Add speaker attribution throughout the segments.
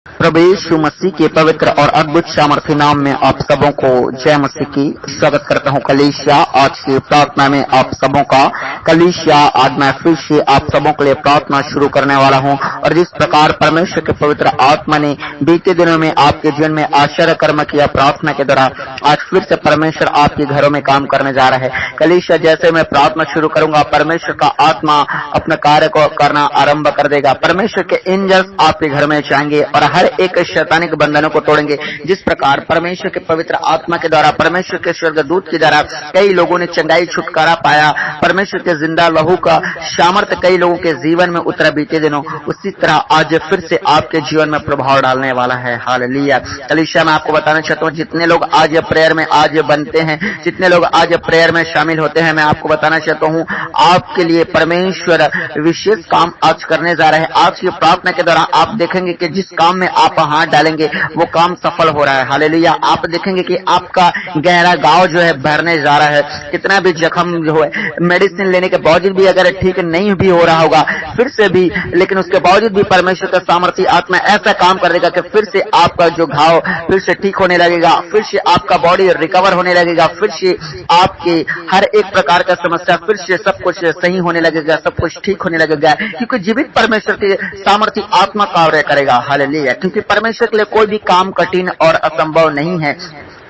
Speaker 1: प्रभु यीशु मसीह के पवित्र और अद्भुत सामर्थ्य नाम में आप सबों को जय मसीह की स्वागत करता हूँ। कलीसिया आज की प्रार्थना में आप सबों का कलीसिया आज मैं फिर से आप सबों के लिए प्रार्थना शुरू करने वाला हूँ। और जिस प्रकार परमेश्वर के पवित्र आत्मा ने बीते दिनों में आपके जीवन में आश्चर्य कर्म किया प्रार्थना के द्वारा, आज फिर से परमेश्वर आपके घरों में काम करने जा रहा है। कलीसिया जैसे मैं प्रार्थना शुरू करूंगा, परमेश्वर का आत्मा अपना कार्य को करना आरंभ कर देगा। परमेश्वर के एंजल्स आपके घर में जाएंगे और हर एक शैतानिक बंधनों को तोड़ेंगे। जिस प्रकार परमेश्वर के पवित्र आत्मा के द्वारा, परमेश्वर के स्वर्गदूत के द्वारा कई लोगों ने चंगाई छुटकारा पाया, परमेश्वर के जिंदा लहू का सामर्थ्य कई लोगों के जीवन में उतरा बीते दिनों, उसी तरह आज फिर से आपके जीवन में प्रभाव डालने वाला है। हालेलुया। कलीसिया मैं आपको बताना चाहता हूँ, जितने लोग आज प्रेयर में आज बनते हैं, जितने लोग आज प्रेयर में शामिल होते हैं, मैं आपको बताना चाहता हूँ आपके लिए परमेश्वर विशेष काम आज करने जा रहे हैं। आज की प्रार्थना के दौरान आप देखेंगे कि जिस काम में आप हाथ डालेंगे वो काम सफल हो रहा है। हालेलुया। आप देखेंगे कि आपका गहरा गांव जो है भरने जा रहा है। कितना भी जख्म जो है मेडिसिन लेने के बावजूद भी अगर ठीक नहीं भी हो रहा होगा फिर से भी, लेकिन उसके बावजूद भी परमेश्वर का सामर्थ्य आत्मा ऐसा काम कर देगा कि फिर से आपका जो घाव फिर से ठीक होने लगेगा, फिर से आपका बॉडी रिकवर होने लगेगा, फिर से आपके हर एक प्रकार का समस्या फिर से सब कुछ सही होने लगेगा, सब कुछ ठीक होने लगेगा, क्योंकि जीवित परमेश्वर के सामर्थ्य आत्मा कार्य करेगा। हालेलुया। क्योंकि परमेश्वर के लिए कोई भी काम कठिन और असंभव नहीं है।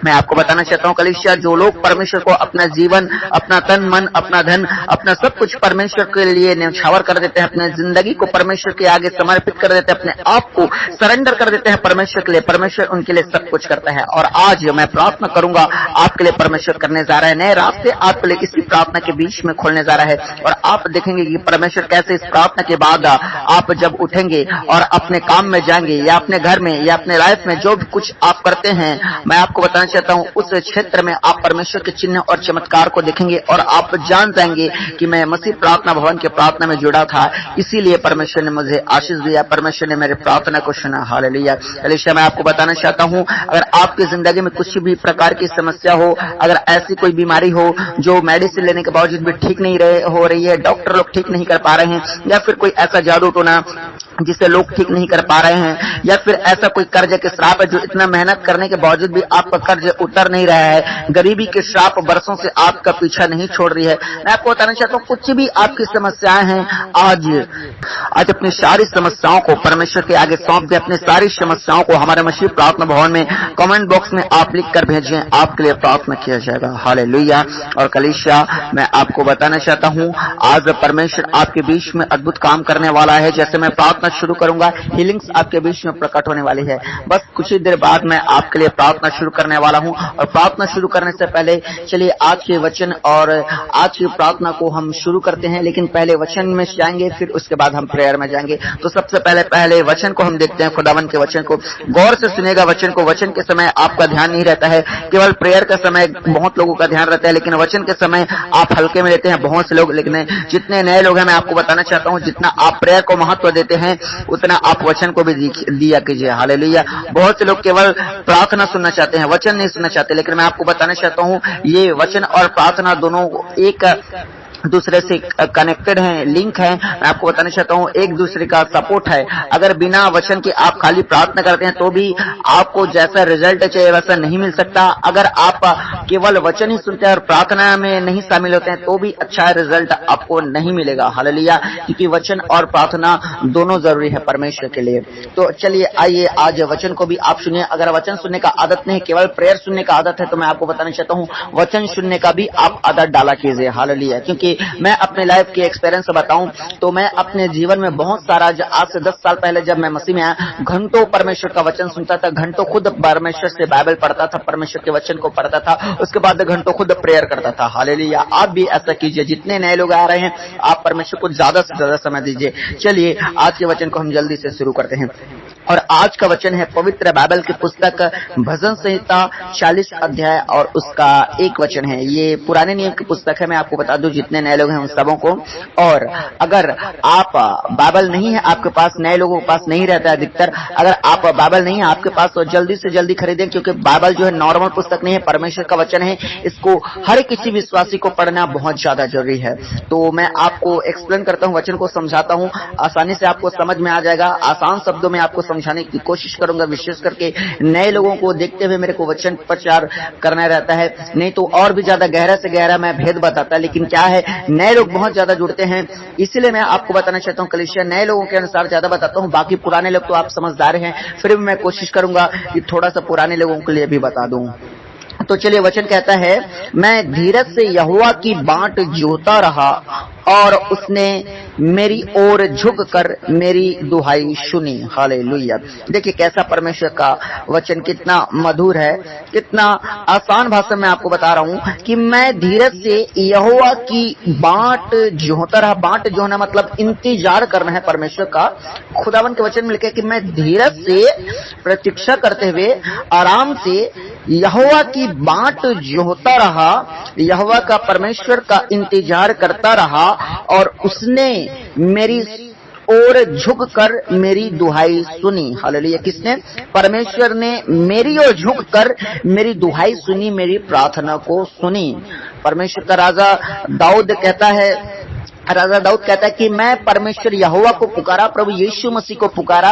Speaker 1: मैं आपको बताना चाहता हूँ कलीसिया, जो लोग परमेश्वर को अपना जीवन, अपना तन मन, अपना धन, अपना सब कुछ परमेश्वर के लिए न्यौछावर कर देते हैं, अपने जिंदगी को परमेश्वर के आगे समर्पित कर देते हैं, अपने आप को सरेंडर कर देते हैं परमेश्वर के लिए, परमेश्वर उनके लिए सब कुछ करता है। और आज मैं प्रार्थना करूंगा आपके लिए, परमेश्वर करने जा रहा है नए रास्ते आपके लिए इसी प्रार्थना के बीच में खोलने जा रहा है। और आप देखेंगे कि परमेश्वर कैसे इस प्रार्थना के बाद आप जब उठेंगे और अपने काम में जाएंगे या अपने घर में या अपने लाइफ में जो भी कुछ आप करते हैं, मैं आपको बताना चाहता हूँ उस क्षेत्र में आप परमेश्वर के चिन्ह और चमत्कार को देखेंगे और आप जान जाएंगे कि मैं मसीह प्रार्थना भवन के प्रार्थना में जुड़ा था, इसीलिए परमेश्वर ने मुझे आशीष दिया, परमेश्वर ने मेरे प्रार्थना को सुना। हालेलुया। कलीसिया मैं आपको बताना चाहता हूँ, अगर आपकी जिंदगी में कुछ भी प्रकार की समस्या हो, अगर ऐसी कोई बीमारी हो जो मेडिसिन लेने के बावजूद भी ठीक नहीं हो रही है, डॉक्टर लोग ठीक नहीं कर पा रहे हैं, या फिर कोई ऐसा जादू टोना जिसे लोग ठीक नहीं कर पा रहे हैं, या फिर ऐसा कोई कर्ज के श्राप है जो इतना मेहनत करने के बावजूद भी आपका कर्ज उतर नहीं रहा है, गरीबी के श्राप बरसों से आपका पीछा नहीं छोड़ रही है, मैं आपको बताना चाहता हूँ कुछ भी आपकी समस्याएं हैं, आज अपनी सारी समस्याओं को परमेश्वर के आगे सौंप दे। अपनी सारी समस्याओं को हमारे मसीह प्रार्थना भवन में कमेंट बॉक्स में आप लिख कर भेजें, आपके लिए प्रार्थना किया जाएगा। हालेलुया। और कलीसिया मैं आपको बताना चाहता हूँ आज परमेश्वर आपके बीच में अद्भुत काम करने वाला है। जैसे मैं प्रार्थना शुरू करूंगा, हीलिंग्स आपके बीच में प्रकट होने वाली है। बस कुछ ही देर बाद मैं आपके लिए प्रार्थना शुरू करने वाला हूं। और प्रार्थना शुरू करने से पहले चलिए आज के वचन और आज की प्रार्थना को हम शुरू करते हैं, लेकिन पहले वचन में जाएंगे, फिर उसके बाद हम प्रेयर में जाएंगे। तो सबसे पहले वचन को हम देखते हैं, खुदावन के वचन को गौर से सुनेगा। वचन को, वचन के समय आपका ध्यान नहीं रहता है, केवल प्रेयर का समय बहुत लोगों का ध्यान रहता है, लेकिन वचन के समय आप हल्के में लेते हैं बहुत से लोग। लेकिन जितने नए लोग हैं मैं आपको बताना चाहता हूँ, जितना आप प्रेयर को महत्व देते हैं उतना आप वचन को भी दिया कीजिए। हालेलुया। बहुत से लोग केवल प्रार्थना सुनना चाहते हैं, वचन नहीं सुनना चाहते, लेकिन मैं आपको बताना चाहता हूँ ये वचन और प्रार्थना दोनों एक दूसरे से कनेक्टेड हैं, लिंक है। मैं आपको बताना चाहता हूँ एक दूसरे का सपोर्ट है। अगर बिना वचन के आप खाली प्रार्थना करते हैं तो भी आपको जैसा रिजल्ट चाहिए वैसा नहीं मिल सकता। अगर आप केवल वचन ही सुनते हैं और प्रार्थना में नहीं शामिल होते हैं तो भी अच्छा रिजल्ट आपको नहीं मिलेगा। हालेलुया। क्योंकि वचन और प्रार्थना दोनों जरूरी है परमेश्वर के लिए। तो चलिए आइए आज वचन को भी आप सुनिए। अगर वचन सुनने का आदत नहीं, केवल प्रेयर सुनने का आदत है, तो मैं आपको बताना चाहता हूँ वचन सुनने का भी आप आदत डाला कीजिए। हालेलुया। क्योंकि मैं अपने लाइफ के एक्सपीरियंस से बताऊं तो मैं अपने जीवन में बहुत सारा, आज से 10 साल पहले जब मैं मसीह में आया, घंटों परमेश्वर का वचन सुनता था, घंटों खुद परमेश्वर से बाइबल पढ़ता था, परमेश्वर के वचन को पढ़ता था, उसके बाद घंटों खुद प्रेयर करता था। हालेलुया। आप भी ऐसा कीजिए। जितने नए लोग आ रहे हैं आप परमेश्वर को ज्यादा से ज्यादा समय दीजिए। चलिए आज के वचन को हम जल्दी से शुरू करते हैं। और आज का वचन है पवित्र बाइबल की पुस्तक भजन संहिता 40 अध्याय और उसका 1 वचन है। ये पुराने नियम की पुस्तक है। मैं आपको बता दूं जितने नए लोग हैं उन सबों को। और अगर आप बाइबल नहीं है आपके पास, नए लोगों के पास नहीं रहता है अधिकतर, अगर आप बाइबल नहीं है आपके पास तो जल्दी से जल्दी खरीदें, क्योंकि बाइबल जो है नॉर्मल पुस्तक नहीं है, परमेश्वर का वचन है। इसको हर किसी विश्वासी को पढ़ना बहुत ज्यादा जरूरी है। तो मैं आपको एक्सप्लेन करता हूँ, वचन को समझाता हूँ, आसानी से आपको समझ में आ जाएगा, आसान शब्दों में आपको समझाने की कोशिश करूंगा। विशेष करके नए लोगों को देखते हुए मेरे को वचन प्रचार करना रहता है, नहीं तो और भी ज्यादा गहरा से गहरा मैं भेद बताता। लेकिन क्या है, नए लोग बहुत ज्यादा जुड़ते हैं, इसीलिए मैं आपको बताना चाहता हूँ कलीसिया नए लोगों के अनुसार ज्यादा बताता हूँ। बाकी पुराने लोग तो आप समझदार हैं, फिर भी मैं कोशिश करूंगा कि थोड़ा सा पुराने लोगों के लिए भी बता दूं। तो चलिए, वचन कहता है, मैं धीरज से यहोवा की बाट जोता रहा और उसने मेरी ओर झुककर मेरी दुहाई सुनी। हालेलुया। देखिए कैसा परमेश्वर का वचन कितना मधुर है, कितना आसान भाषा में आपको बता रहा हूं कि मैं धीरज से यहोवा की बाट जोता रहा। बाट जोना मतलब इंतजार करना है परमेश्वर का। खुदावन के वचन में लिखा है कि मैं धीरज से प्रतीक्षा करते हुए आराम से यहोवा की बाट जोता रहा, यहोवा का परमेश्वर का इंतजार करता रहा और उसने मेरी और झुककर मेरी दुहाई सुनी। हालेलुया। किसने? परमेश्वर ने मेरी ओर झुककर मेरी दुहाई सुनी, मेरी प्रार्थना को सुनी। परमेश्वर का राजा दाऊद कहता है, राजा दाऊद कहता है कि मैं परमेश्वर यहोवा को पुकारा, प्रभु यीशु मसीह को पुकारा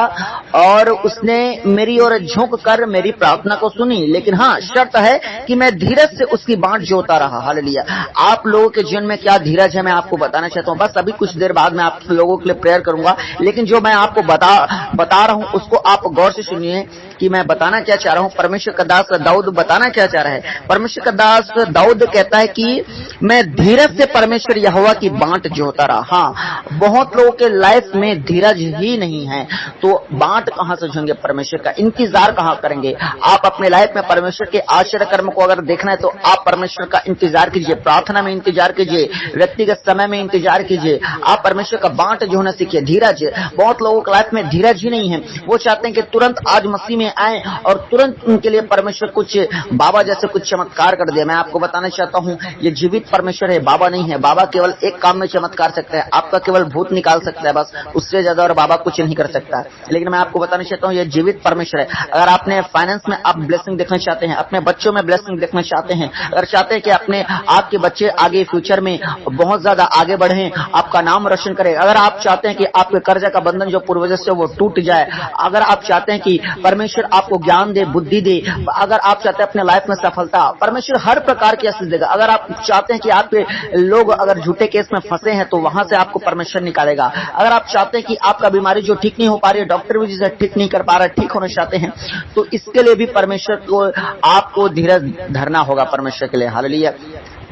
Speaker 1: और उसने मेरी ओर झुक कर मेरी प्रार्थना को सुनी। लेकिन हाँ, शर्त है कि मैं धीरज से उसकी बाट जोता रहा। हालेलुया। आप लोगों के जीवन में क्या धीरज है मैं आपको बताना चाहता हूँ। बस अभी कुछ देर बाद मैं आप लोगों के लिए प्रेयर करूंगा, लेकिन जो मैं आपको बता रहा हूँ उसको आप गौर से सुनिए कि मैं बताना क्या चाह रहा हूँ। परमेश्वर का दास दाऊद बताना क्या चाह रहा है। परमेश्वर का दास दाऊद कहता है कि मैं धीरज से परमेश्वर यहोवा की बाट जोता रहा। हाँ, बहुत लोगों के लाइफ में धीरज ही नहीं है, तो बाट कहां से जोएंगे परमेश्वर का, इंतजार कहां करेंगे। आप अपने लाइफ में परमेश्वर के आश्चर्य कर्म को अगर देखना है तो आप परमेश्वर का इंतजार कीजिए, प्रार्थना में इंतजार कीजिए, व्यक्तिगत समय में इंतजार कीजिए। आप परमेश्वर का बाट जोना सीखिए। धीरज, बहुत लोगों के लाइफ में धीरज ही नहीं है। वो चाहते हैं कि तुरंत आज मसीह में आए और तुरंत उनके लिए परमेश्वर कुछ बाबा जैसे कुछ चमत्कार कर दे। मैं आपको बताना चाहता हूं, ये जीवित परमेश्वर है, बाबा नहीं है। बाबा केवल एक काम में चमत्कार सकता है, आपका केवल भूत निकाल सकता है, बस उससे ज्यादा और बाबा कुछ नहीं कर सकता। लेकिन मैं आपको बताना चाहता हूँ ये जीवित परमेश्वर है। अगर आपने फाइनेंस में आप ब्लेसिंग देखना चाहते हैं, अपने बच्चों में ब्लेसिंग देखना चाहते हैं, अगर चाहते हैं कि अपने आपके बच्चे आगे फ्यूचर में बहुत ज्यादा आगे बढ़े, आपका नाम रोशन करे, अगर आप चाहते हैं कि आपके कर्जा का बंधन जो पूर्वजों से वो टूट जाए, अगर आप चाहते हैं कि परमेश्वर आपको ज्ञान दे, बुद्धि दे, अगर आप चाहते हैं अपने लाइफ में सफलता, परमेश्वर हर प्रकार की आशीष देगा। अगर आप चाहते हैं कि आपके लोग अगर झूठे केस में फंसे हैं तो वहां से आपको परमेश्वर निकालेगा। अगर आप चाहते हैं कि आपका बीमारी जो ठीक नहीं हो पा रही है, डॉक्टर भी जिसे ठीक नहीं कर पा रहा है, ठीक होना चाहते हैं, तो इसके लिए भी परमेश्वर को आपको धीरज धरना होगा परमेश्वर के लिए। हालेलुया।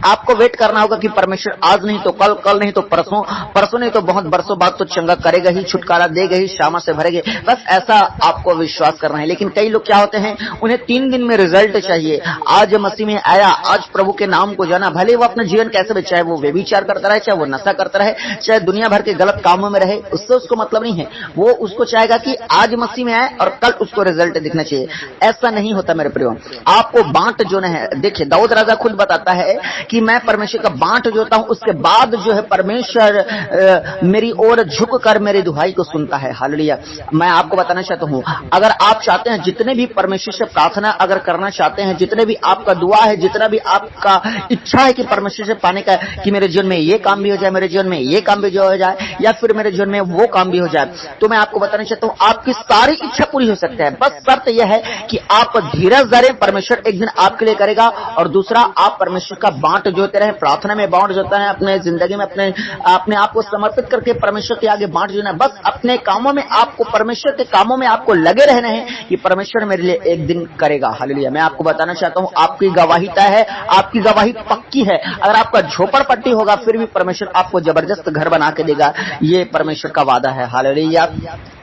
Speaker 1: आपको वेट करना होगा कि परमेश्वर आज नहीं तो कल, कल नहीं तो परसों, परसों नहीं तो बहुत बरसों बाद तो चंगा करेगा ही, छुटकारा देगा ही, क्षमा से भरेगा। बस ऐसा आपको विश्वास करना है। लेकिन कई लोग क्या होते हैं, उन्हें 3 दिन में रिजल्ट चाहिए। आज मसीह में आया, आज प्रभु के नाम को जाना, भले वो अपना जीवन कैसे भी, चाहे वो व्यभिचार करता रहे, चाहे वो नशा करता रहे, चाहे दुनिया भर के गलत कामों में रहे, उससे उसको मतलब नहीं है। वो उसको चाहेगा कि आज मसीह में आए और कल उसको रिजल्ट दिखना चाहिए। ऐसा नहीं होता मेरे प्रियो। आपको बांट जोना है। देखिए दाऊद राजा खुद बताता है कि मैं परमेश्वर का बाट जोता हूं, उसके बाद जो है परमेश्वर मेरी ओर झुककर मेरी दुहाई को सुनता है। हालेलुया। मैं आपको बताना चाहता हूं, अगर आप चाहते हैं, जितने भी परमेश्वर से प्रार्थना अगर करना चाहते हैं, जितने भी आपका दुआ है, जितना भी आपका इच्छा है कि परमेश्वर से पाने का, कि मेरे जीवन में ये काम भी हो जाए, मेरे जीवन में ये काम भी जो हो जाए, या फिर मेरे जीवन में वो काम भी हो जाए, तो मैं आपको बताना चाहता हूं आपकी सारी इच्छा पूरी हो सकती है। बस शर्त यह है कि आप धीरज धरें, परमेश्वर एक दिन आपके लिए करेगा। और दूसरा, आप परमेश्वर का बाट जोते रहे, प्रार्थना में बांट जोता है, अपने जिंदगी में अपने आप को समर्पित करके परमेश्वर के आगे बांट जोना। बस अपने कामों में आपको, परमेश्वर के कामों में आपको लगे रहना है कि परमेश्वर मेरे लिए एक दिन करेगा। हालेलुया। मैं आपको बताना चाहता हूं आपकी गवाही तय है, आपकी गवाही पक्की है। अगर आपका झोपड़पट्टी होगा फिर भी परमेश्वर आपको जबरदस्त घर बना के देगा, ये परमेश्वर का वादा है। हालेलुया।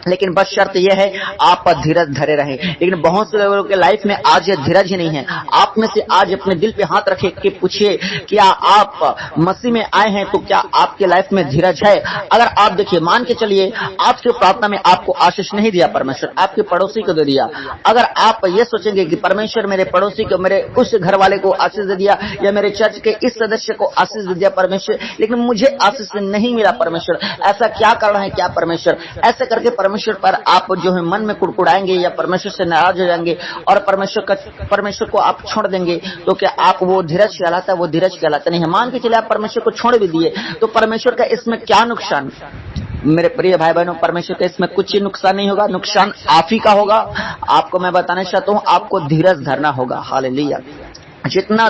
Speaker 1: लेकिन बस शर्त यह है आप धीरज धरे रहें। लेकिन बहुत से लोगों के लाइफ में आज ये धीरज ही नहीं है। आप में से आज अपने दिल पे हाथ रखे के पूछिए, क्या आप मसीह में आए हैं तो क्या आपके लाइफ में धीरज है? अगर आप देखिए, मान के चलिए आपके प्रार्थना में आपको आशीष नहीं दिया परमेश्वर, आपके पड़ोसी को दे दिया। अगर आप ये सोचेंगे कि परमेश्वर मेरे पड़ोसी को, मेरे उस घर वाले को आशीष दे दिया, या मेरे चर्च के इस सदस्य को आशीष दे दिया परमेश्वर, लेकिन मुझे आशीष नहीं मिला परमेश्वर, ऐसा क्या करना है क्या परमेश्वर? ऐसे करके परमेश्वर पर आप जो है मन में कुड़कुड़ाएंगे या परमेश्वर से नाराज हो जाएंगे और परमेश्वर को आप छोड़ देंगे, तो क्या आप वो धीरज कहलाता है? वो धीरज कहलाता नहीं है। मान के चले आप परमेश्वर को छोड़ भी दिए तो परमेश्वर का इसमें क्या नुकसान?
Speaker 2: मेरे प्रिय भाई बहनों, परमेश्वर के इसमें कुछ ही नुकसान नहीं होगा, नुकसान आप ही का होगा। आपको मैं बताना चाहता हूँ, आपको धीरज धरना होगा। हालेलुया। जितना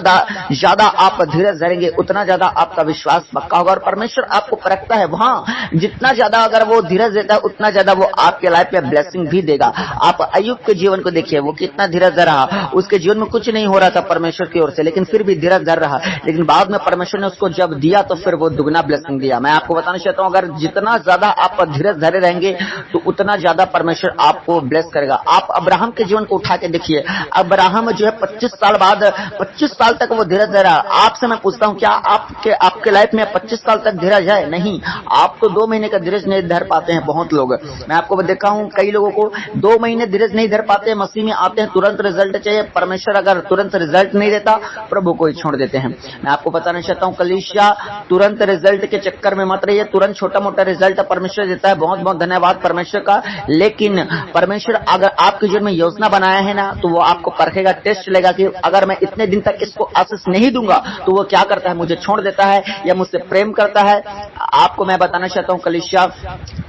Speaker 2: ज्यादा आप धीरज धरेंगे उतना ज्यादा आपका विश्वास पक्का होगा और परमेश्वर आपको परखता है। वहाँ जितना ज्यादा अगर वो धीरज देता है उतना ज्यादा वो आपके लाइफ में ब्लेसिंग भी देगा। आप अय्यूब के जीवन को देखिए, वो कितना धीरज धर रहा, उसके जीवन में कुछ नहीं हो रहा था परमेश्वर की ओर से, लेकिन फिर भी धीरज धर रहा। लेकिन बाद में परमेश्वर ने उसको जब दिया तो फिर वो दुगना ब्लेसिंग दिया। मैं आपको बताना चाहता हूँ, अगर जितना ज्यादा आप धीरज धरे रहेंगे तो उतना ज्यादा परमेश्वर आपको ब्लेस करेगा। आप अब्राहम के जीवन को उठा के देखिए, अब्राहम जो है 25 साल बाद 25 साल तक वो धीरज धरा। आपसे मैं पूछता हूँ, क्या आपके लाइफ में 25 साल तक धीरज है? नहीं। आप तो 2 महीने का धीरज नहीं धर पाते हैं बहुत लोग। मैं आपको देखा हूँ, कई लोगों को 2 महीने धीरज नहीं धर पाते, मसीह में आते हैं, तुरंत रिजल्ट चाहिए। परमेश्वर अगर तुरंत रिजल्ट नहीं देता, प्रभु को ही छोड़ देते हैं। मैं आपको बताना चाहता हूँ, कलीसिया तुरंत रिजल्ट के चक्कर में मत रहिए। तुरंत छोटा मोटा रिजल्ट परमेश्वर देता है, बहुत बहुत धन्यवाद परमेश्वर का। लेकिन परमेश्वर अगर आपके जीवन में योजना बनाया है ना, तो वो आपको परखेगा, टेस्ट लेगा कि अगर मैं इतने दिन तक इसको आशीष नहीं दूंगा तो वो क्या करता है, मुझे छोड़ देता है या मुझसे प्रेम करता है। आपको मैं बताना चाहता हूँ कलीसिया,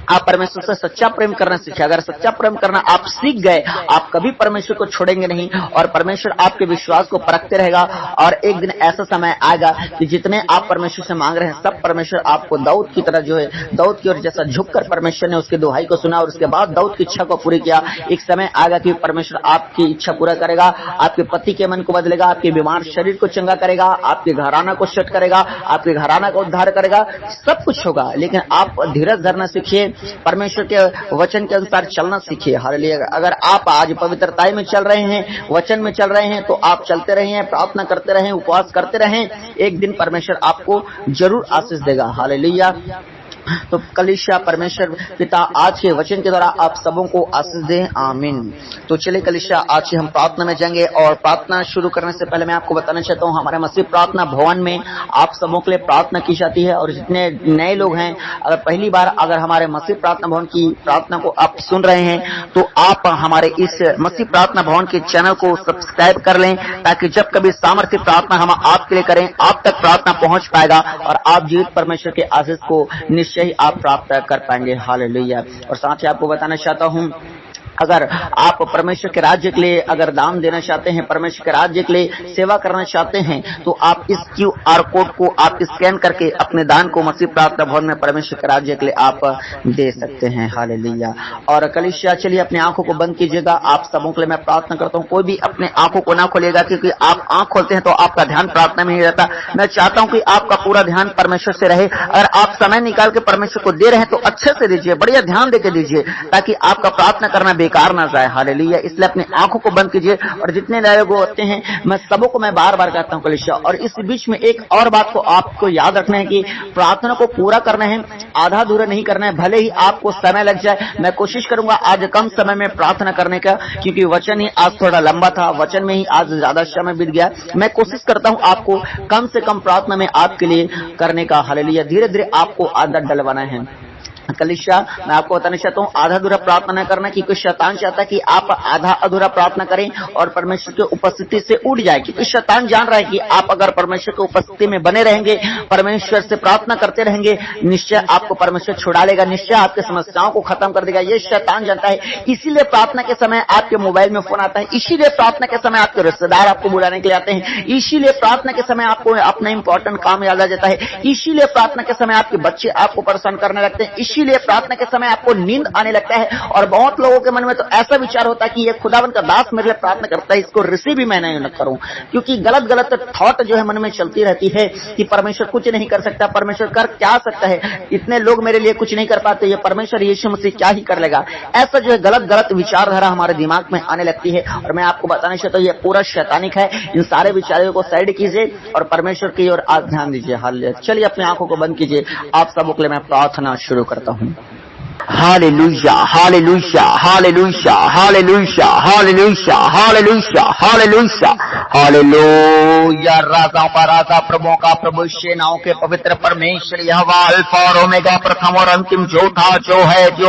Speaker 2: आप परमेश्वर से सच्चा प्रेम करना सीखे। अगर सच्चा प्रेम करना आप सीख गए, आप कभी परमेश्वर को छोड़ेंगे नहीं और परमेश्वर आपके विश्वास को परखते रहेगा। और एक दिन ऐसा समय आएगा कि जितने आप परमेश्वर से मांग रहे हैं सब परमेश्वर आपको दाऊद की तरह जो है, दाऊद की ओर जैसा झुककर परमेश्वर ने उसकी दुहाई को सुना और उसके बाद दाऊद की इच्छा को पूरी किया। एक समय आएगा कि परमेश्वर आपकी इच्छा पूरा करेगा, आपके पति के मन को बदलेगा, आपके बीमार शरीर को चंगा करेगा, आपके घराना को सेट करेगा, आपके घराना का उद्धार करेगा, सब कुछ होगा। लेकिन आप धीरज धरना सीखिए, परमेश्वर के वचन के अनुसार चलना सीखिए। हालेलुया। अगर आप आज पवित्रता में चल रहे हैं, वचन में चल रहे हैं, तो आप चलते रहिए, प्रार्थना करते रहें, उपवास करते रहें, एक दिन परमेश्वर आपको जरूर आशीष देगा। हालेलुया। तो कलीसिया परमेश्वर पिता आज के वचन के द्वारा आप सबों को आशीष दे, आमीन। तो चलिए कलीसिया आज हम प्रार्थना में जाएंगे और प्रार्थना शुरू करने से पहले मैं आपको बताना चाहता हूँ, हमारे मसीह प्रार्थना भवन में आप सबों के लिए प्रार्थना की जाती है। और जितने नए लोग हैं, अगर पहली बार अगर हमारे मसीह प्रार्थना भवन की प्रार्थना को आप सुन रहे हैं तो आप हमारे इस मसीह प्रार्थना भवन के चैनल को सब्सक्राइब कर लें, ताकि जब कभी सामर्थ्य प्रार्थना हम आपके लिए करें, आप तक प्रार्थना पहुंच पाएगा और आप जीवित परमेश्वर के आशीष को निश्चय ही आप प्राप्त कर पाएंगे। हालेलुया। और साथ ही आपको बताना चाहता हूं, अगर आप परमेश्वर के राज्य के लिए अगर दान देना चाहते हैं, परमेश्वर के राज्य के लिए सेवा करना चाहते हैं, तो आप इस QR कोड को आप स्कैन करके अपने दान को मसीह प्रार्थना भवन में परमेश्वर के राज्य के लिए आप दे सकते हैं। हालेलुया। और कलीसिया चलिए अपनी आंखों को बंद कीजिएगा। आप सबों के लिए मैं प्रार्थना करता हूँ, कोई भी अपने आंखों को ना खोलिएगा, क्योंकि आप आंख खोलते हैं तो आपका ध्यान प्रार्थना में ही रहता। मैं चाहता हूँ कि आपका पूरा ध्यान परमेश्वर से रहे। अगर आप समय निकाल के परमेश्वर को दे रहे हैं तो अच्छे से दीजिए, बढ़िया ध्यान देके दीजिए, ताकि आपका प्रार्थना करना बेकार ना जाए। हालेलुया। इसलिए अपनी आंखों को बंद कीजिए। और जितने नए लोग होते हैं, मैं सबों को मैं बार बार कहता हूं कलीसिया। और इस बीच में एक और बात को आपको याद रखना है कि प्रार्थना को पूरा करना है, आधा अधूरा नहीं करना है। भले ही आपको समय लग जाए, मैं कोशिश करूंगा आज कम समय में प्रार्थना करने का, क्योंकि वचन ही आज थोड़ा लंबा था, वचन में ही आज ज्यादा समय बीत गया। मैं कोशिश करता हूं आपको कम से कम प्रार्थना में आपके लिए करने का। हालेलुया। धीरे धीरे आपको आदत डलवाना है। कलीसिया मैं आपको बताना चाहता हूँ, आधा अधूरा प्रार्थना न करना, क्योंकि शैतान चाहता है कि आप आधा अधूरा प्रार्थना करें और परमेश्वर की उपस्थिति से उठ जाए। क्योंकि शैतान जान रहा है कि आप अगर परमेश्वर की उपस्थिति में बने रहेंगे, परमेश्वर से प्रार्थना करते रहेंगे, निश्चय आपको परमेश्वर छुड़ा लेगा, निश्चय आपकी समस्याओं को खत्म कर देगा। ये शैतान जानता है। इसीलिए प्रार्थना के समय आपके मोबाइल में फोन आता है, इसीलिए प्रार्थना के समय आपके रिश्तेदार आपको बुलाने के लिए आते हैं, इसीलिए प्रार्थना के समय आपको अपना इंपॉर्टेंट काम याद आ जाता है, इसीलिए प्रार्थना के समय आपके बच्चे आपको परेशान करने लगते हैं, इसीलिए प्रार्थना के समय आपको नींद आने लगता है। और बहुत लोगों के मन में तो ऐसा विचार होता है कि ये खुदावन का दास मेरे लिए प्रार्थना करता है, इसको रिसीव भी मैं नहीं न करूं, क्योंकि गलत गलत थॉट जो है मन में चलती रहती है कि परमेश्वर कुछ नहीं कर सकता, परमेश्वर कर क्या सकता है, इतने लोग मेरे लिए कुछ नहीं कर पाते, ये परमेश्वर यीशु मसीह क्या ही कर लेगा। ऐसा जो है गलत गलत विचारधारा हमारे दिमाग में आने लगती है। और मैं आपको बताना चाहता हूँ, ये पूरा शैतानिक है। इन सारे विचारों को साइड कीजिए और परमेश्वर की ओर आज ध्यान दीजिए। हालेलुया। चलिए अपनी आंखों को बंद कीजिए। आप सबों के लिए मैं प्रार्थना शुरू करता हूँ।
Speaker 1: Hallelujah, hallelujah, hallelujah, hallelujah, hallelujah, hallelujah, hallelujah, hallelujah. राजाओं का राजा, प्रभुओं का प्रभु, सेनाओं के पवित्र परमेश्वर, यहोवा अल्फा और ओमेगा, प्रथम और अंतिम, जो था, जो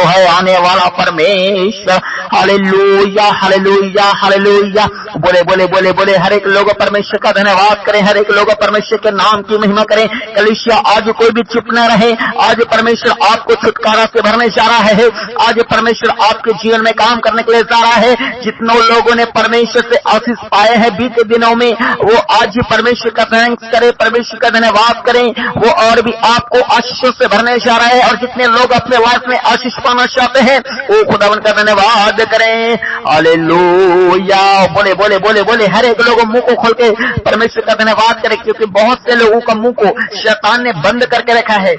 Speaker 1: है आने वाला परमेश्वर। Hallelujah, hallelujah, hallelujah. बोले बोले बोले बोले हर एक लोग परमेश्वर का धन्यवाद करें, हर एक लोग परमेश्वर के नाम की महिमा करें। कलीसिया आज कोई भी चुप न रहे, आज परमेश्वर आपको छुटकारा से भरने जा रहा है, आज परमेश्वर आपके जीवन में काम करने के लिए जा रहा है। जितने लोगों ने परमेश्वर से आशीष पाए हैं बीते दिनों में, वो आज परमेश्वर का थैंक्स करें, परमेश्वर का धन्यवाद करें, वो और भी आपको आशीषों से भरने जा रहा है। और जितने लोग अपने लाइफ में आशीष पाना चाहते हैं वो खुदावन का धन्यवाद करें। हालेलुया। बोले बोले बोले बोले हर एक लोग मुंह को खोल के परमेश्वर का धन्यवाद करें, क्योंकि बहुत से लोगों का मुंह को शैतान ने बंद करके रखा है।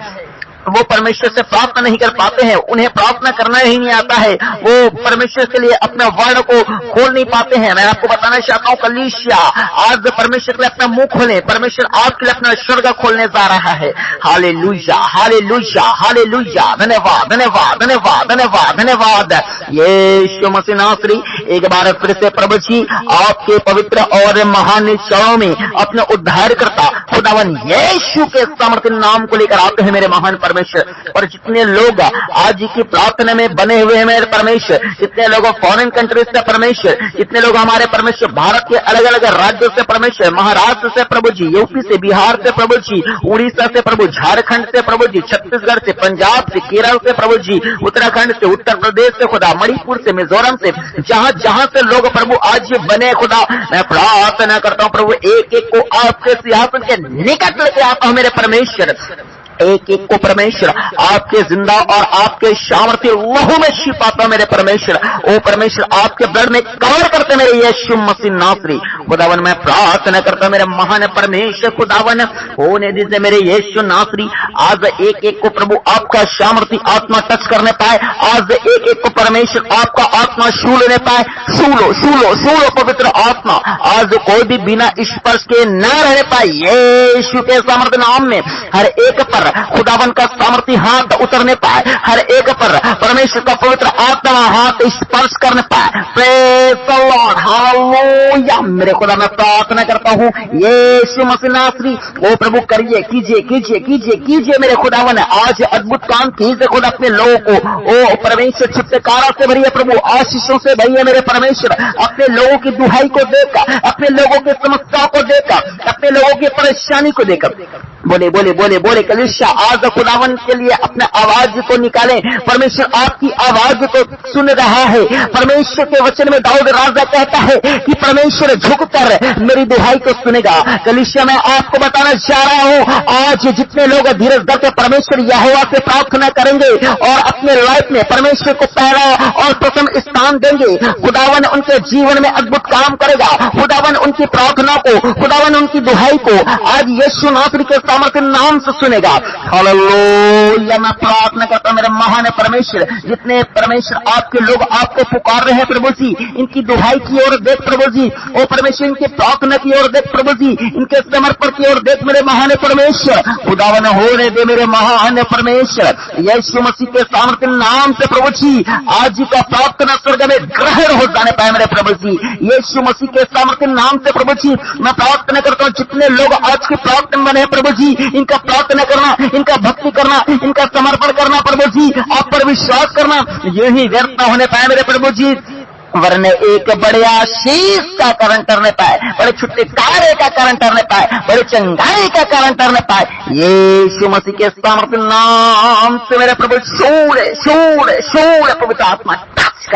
Speaker 1: वो परमेश्वर से प्रार्थना नहीं कर पाते हैं, उन्हें प्रार्थना करना ही नहीं आता है, वो परमेश्वर के लिए अपने वर्ण को खोल नहीं पाते हैं। मैं आपको बताना चाहता हूँ कलीसिया आज परमेश्वर के लिए अपना मुंह खोले, परमेश्वर आपके लिए अपना स्वर्ग खोलने जा रहा है। Hallelujah hallelujah hallelujah. धन्यवाद धन्यवाद धन्यवाद धन्यवाद धन्यवाद। यीशु मसीह नासरी एक बार फिर से प्रभु जी आपके पवित्र और महान चरणों में अपने उद्धारकर्ता खुदावन यीशु के सामर्थ्य नाम को लेकर आते हैं मेरे महान परमेश्वर। और जितने लोग आज की प्रार्थना में बने हुए हैं मेरे परमेश्वर, जितने लोग फॉरेन कंट्रीज से परमेश्वर, जितने लोग हमारे परमेश्वर भारत के अलग अलग राज्यों से परमेश्वर, महाराष्ट्र से प्रभु जी, यूपी से, बिहार से प्रभु जी, उड़ीसा से प्रभु, झारखंड से प्रभु जी, छत्तीसगढ़ से, पंजाब से, केरल से प्रभु जी, उत्तराखंड से, उत्तर प्रदेश से खुदा, मणिपुर से, मिजोरम से, जहां जहां से लोग प्रभु आज बने खुदा, मैं प्रार्थना करता हूं प्रभु एक एक को आपके सिंहासन के निकट लेके आता हूं मेरे परमेश्वर। एक एक को परमेश्वर आपके जिंदा और आपके सामर्थ्य लहू में छिपाता मेरे परमेश्वर। ओ परमेश्वर आपके ब्लड में कवर करते मेरे यीशु मसीह नासरी खुदावन। मैं प्रार्थना करता मेरे महान परमेश्वर खुदावन होने दीजिए मेरे यीशु नासरी। आज एक एक को प्रभु आपका सामर्थ्य आत्मा टच करने पाए, आज एक एक को परमेश्वर आपका आत्मा छू लेने पाए। छू लो पवित्र आत्मा। आज कोई भी बिना स्पर्श के न रहने पाए यीशु के सामर्थ्य नाम में। हर एक पर खुदावन का सामर्थ्य हाथ उतरने पाए, हर एक पर परमेश्वर का पवित्र आत्मा हाथ स्पर्श करने पाए। Praise the Lord hallelujah. मेरे खुदा मैं प्रार्थना करता हूँ यीशु मसीह नासरी वो प्रभु करिए, कीजिए कीजिए कीजिए कीजिए मेरे खुदावन। आज अद्भुत काम कीजिए खुदा अपने लोगों को। ओ परमेश्वर छुटकारा से भरिए प्रभु, आशीषों से भरिए मेरे परमेश्वर। अपने लोगों की दुहाई को देखकर, अपने लोगों की समस्याओं को देखकर, अपने लोगों की परेशानी को देखकर बोले बोले बोले बोले कलीसिया आज खुदावन के लिए अपने आवाज को निकालें। परमेश्वर आपकी आवाज को सुन रहा है। परमेश्वर के वचन में दाऊद राजा कहता है कि परमेश्वर झुककर मेरी दुहाई को सुनेगा। कलीसिया मैं आपको बताना चाह रहा हूँ आज जितने लोग धीरज धर के परमेश्वर यहोवा से प्रार्थना करेंगे और अपने लाइफ में परमेश्वर को पहला और प्रथम स्थान देंगे, खुदावन उनके जीवन में अद्भुत काम करेगा। खुदावन उनकी प्रार्थना को, खुदावन उनकी दुहाई को आज यीशु नासरी के सामर्थ्य नाम से सुनेगा। हालेलुया। मैं प्रार्थना करता हूं मेरे महान परमेश्वर, जितने परमेश्वर आपके लोग आपको पुकार रहे हैं प्रभु जी, इनकी दुहाई की ओर देख प्रभु जी। ओ परमेश्वर इनकी प्रार्थना की ओर देख प्रभु जी, इनके समर्पण की ओर देख मेरे महान परमेश्वर। खुदावन होने दे मेरे महान परमेश्वर यीशु मसीह के सामर्थ्य नाम से प्रभु जी। आज का प्रार्थना स्वर्ग में ग्रहण हो जाने पाए मेरे प्रभु जी, यीशु मसीह के सामर्थ्य नाम से प्रभु जी। मैं प्रार्थना करता हूँ जितने लोग आज की प्रार्थना बने हैं प्रभु जी, इनका प्रार्थना करना, इनका भक्ति करना, इनका समर्पण करना प्रभु जी, आप पर विश्वास करना, यही व्यर्थ न होने पाए मेरे प्रभु जी, वरने एक बड़े आशीष का कारण करने पाए, बड़े छुटकारे का कारण करने पाए, बड़े चंगाई का कारण करने पाए यीशु मसीह के सामर्थ्य नाम से मेरे प्रभु। शूर पवित्र आत्मा टच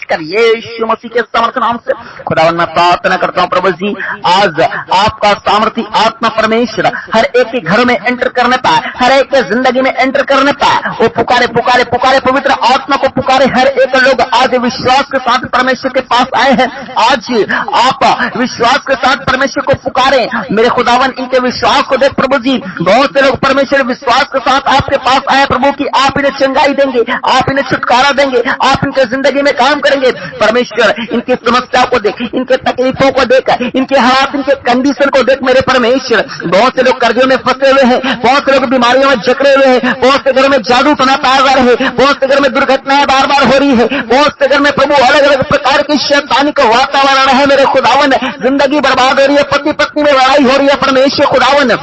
Speaker 1: कर यीशु मसीह के सामर्थ्य नाम से खुदावन मैं प्रार्थना करता हूँ प्रभु जी। आज आपका सामर्थ्य आत्मा परमेश्वर हर एक के घर में एंटर करने पाए, हर एक के जिंदगी में एंटर करने पाए। वो पुकारे पुकारे पुकारे पवित्र आत्मा को पुकारे। हर एक लोग आज विश्वास के साथ परमेश्वर के पास आए हैं। आज आप विश्वास के साथ परमेश्वर को पुकारे मेरे खुदावन। इनके विश्वास को देख प्रभु जी, बहुत से लोग परमेश्वर विश्वास के साथ आपके पास आए प्रभु की आप इन्हें चंगाई देंगे, आप इन्हें छुटकारा देंगे, आप इनके जिंदगी में काम करेंगे परमेश्वर। इनकी समस्याओं को देख, इनके तकलीफों को देख, इनके हालात, इनके कंडीशन को देख मेरे परमेश्वर। बहुत से लोग कर्जों में फंसे हुए हैं, बहुत से लोग बीमारियों में जकड़े हुए हैं, बहुत से घरों में जादू टोना पाया जा रहे हैं, बहुत से घर में दुर्घटनाएं बार बार हो रही है, बहुत से घर में प्रभु अलग अलग प्रकार की शैतानी का वातावरण है मेरे खुदावन। जिंदगी बर्बाद हो रही है, पति पत्नी में लड़ाई हो रही है परमेश्वर खुदावन।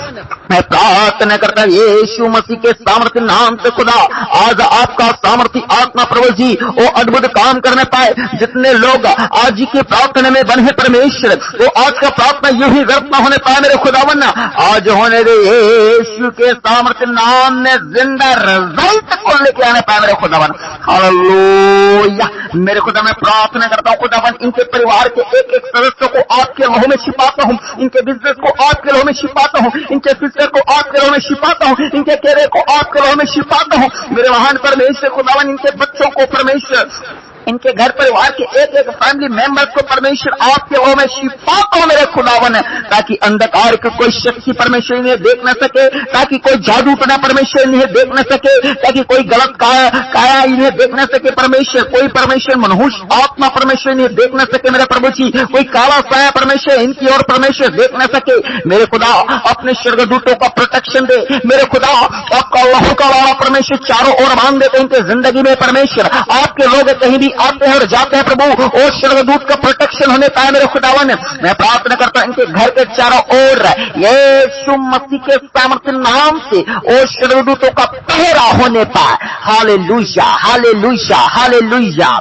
Speaker 1: मैं प्रार्थना करता हूं यीशु मसीह के सामर्थ्य नाम से खुदा आज आपका सामर्थ्य आत्मा प्रभु जी वो अद्भुत काम करने पाए। जितने लोग आज की प्रार्थना में बने परमेश्वर वो आज का प्रार्थना यूं ही व्यर्थ न होने पाए मेरे खुदावन। आज होने दे यीशु के सामर्थ्य नाम में जिंदा रिजल्ट को लेके आने पाए मेरे खुदावन। हालेलुया। मेरे खुदा मैं प्रार्थना करता हूं खुदावन इनके परिवार के एक एक सदस्य को आपके लहू में छिपाता हूं, इनके बिजनेस को आपके लहू में छिपाता हूं, इनके को आपके लहू में छिपाता हूं, इनके कैरियर को आपके लहू में छिपाता हूं मेरे महान परमेश्वर खुदावन। इनके बच्चों को परमेश्वर इनके घर परिवार के एक एक फैमिली मेंबर्स को परमेश्वर आपके लहू में छिपाता हूं मेरे खुदावन, ताकि अंधकार की कोई शक्ति परमेश्वर इन्हें देख न सके, ताकि कोई जादू टोना परमेश्वर इन्हें देख न सके, ताकि कोई गलत काया इन्हें देख न सके परमेश्वर, कोई परमेश्वर मनहूस आत्मा परमेश्वर इन्हें देख न सके मेरे प्रभु जी, कोई काला साया परमेश्वर इनकी ओर परमेश्वर देख न सके मेरे खुदा। अपने स्वर्गदूतों का प्रोटेक्शन दे मेरे खुदा, आपका लहू का वाला परमेश्वर चारों ओर बांध देते इनके जिंदगी में परमेश्वर। आपके लोग कहीं भी आते हैं और जाते हैं प्रभु और स्वर्गदूत का प्रोटेक्शन होने पाए मेरे खुदावन। मैं प्रार्थना करता हूं इनके घर के चारों ओर यीशु मसीह के सामर्थ्य नाम से और स्वर्गदूतों का पहरा होने पाए। Hallelujah hallelujah hallelujah.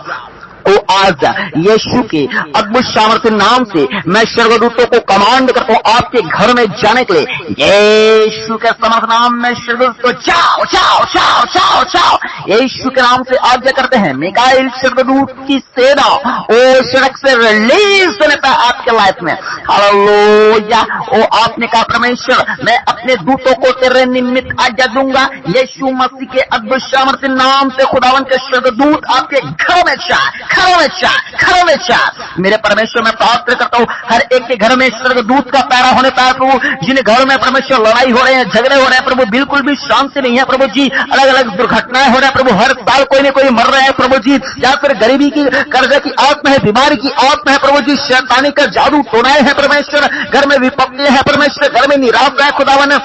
Speaker 1: ओ आज यीशु के अद्भुत सामर्थ्य नाम से मैं स्वर्गदूतों को कमांड करता हूं आपके घर में जाने के लिए। यीशु के सामर्थ्य नाम में स्वर्गदूत को जाओ जाओ जाओ जाओ जाओ यीशु के नाम से आज्ञा करते हैं। मिकाएल स्वर्गदूत की सेना ओ सड़क से रिलीज होने पर आपके लाइफ में। हालेलुया। ओ आपने कहा परमेश्वर मैं अपने दूतों को तेरे निमित्त आज्ञा दूंगा। यीशु मसीह के अद्भुत सामर्थ्य नाम से खुदावन के स्वर्गदूत आपके घर में जाए, घरों में चार मेरे परमेश्वर मैं प्रार्थना करता हूं हर एक के घर में स्वर्गदूत का पैरा होने पाए प्रभु। जिन घरों में परमेश्वर लड़ाई हो रहे हैं, झगड़े हो रहे हैं प्रभु, बिल्कुल भी शांति नहीं है प्रभु जी, अलग अलग दुर्घटनाएं हो रही है प्रभु, हर साल कोई न कोई मर रहा है प्रभु जी, या फिर गरीबी की कर्जा की आत्मा है, बीमारी की आत्मा है प्रभु जी, शैतानी का जादू टोनाए है परमेश्वर, घर में विपत्ति है परमेश्वर, घर में निराशा है खुदावन।